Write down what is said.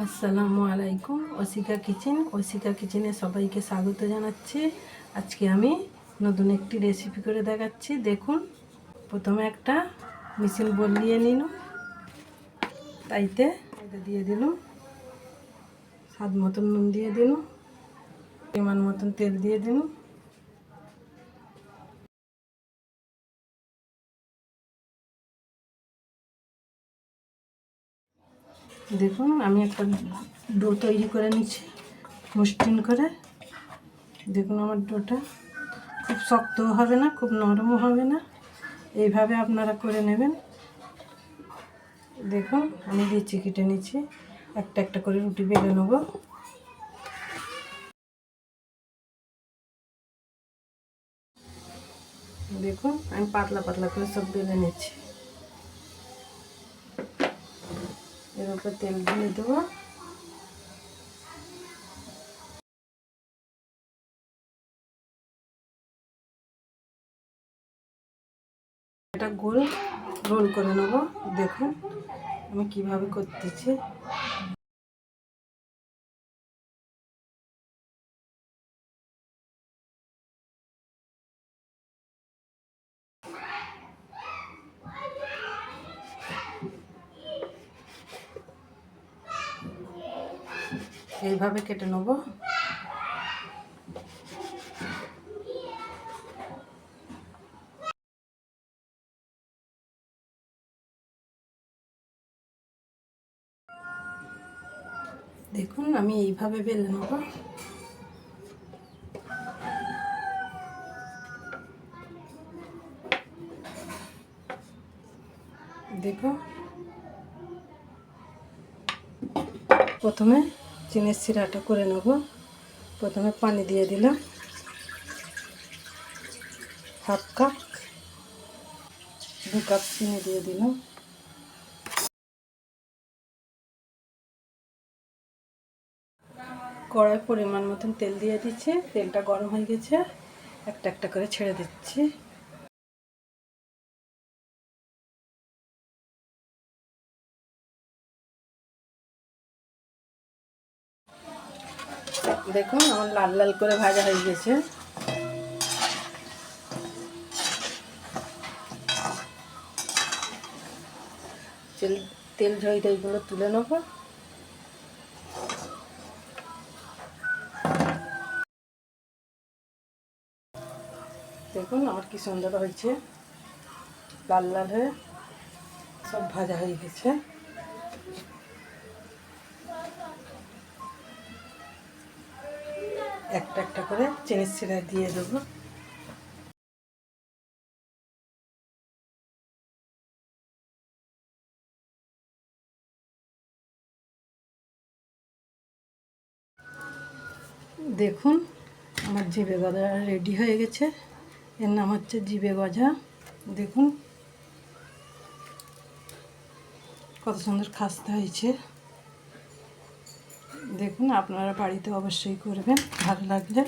আসসালামু আলাইকুম। ওশিকা কিচেনে সবাইকে স্বাগত জানাচ্ছি। আজকে আমি নতুন একটি রেসিপি করে দেখাচ্ছি। দেখুন, প্রথমে একটা মিশিং বোল নিয়ে নিন, তাইতে দিয়ে দিলাম, স্বাদ মতন নুন দিয়ে দিন, পরিমাণ মতন তেল দিয়ে দিন। দেখুন, আমি একটা ডো তৈরি করে নিচ্ছি মসৃণ করে। দেখুন, আমার ডোটা খুব শক্তও হবে না, খুব নরমও হবে না, এইভাবে আপনারা করে নেবেন। দেখুন, আমি লিচি কেটে নিচ্ছি, একটা একটা করে রুটি বেলে নেব। দেখুন, আমি পাতলা পাতলা করে সব বেলে নিচ্ছি। এর উপর তেল দিয়ে দেবো। এটা গোল রোল করে নেব। দেখুন আমি কিভাবে করতেছি। এইভাবে কেটে নেব। দেখুন, আমি এইভাবে বেলে নেব। দেখো, প্রথমে চিনির সিরাটা করে নেব। প্রথমে পানি দিয়ে দিলাম হাফ কাপ, 2 কাপ চিনি দিয়ে দিলাম। কড়াই পরিমাণ মতন তেল দিয়ে দিচ্ছি। তেলটা গরম হয়ে গেছে, একটা একটা করে ছেড়ে দিচ্ছি। দেখুন, আমার লাল লাল করে ভাজা হয়ে গেছে। তেল ঝইগুলো তুলে নেব। দেখুন, আমার কি সুন্দর হয়েছে, লাল লাল হয়ে সব ভাজা হয়ে গেছে। একটা একটা করে চিনির সিরা দিয়ে দেবো। দেখুন, আমার জিভে গজা রেডি হয়ে গেছে। এর নাম হচ্ছে জিভে গজা। দেখুন কত সুন্দর খাস্তা হয়েছে। দেখুন, আপনারা বাড়িতে অবশ্যই করবেন, ভালো লাগলে।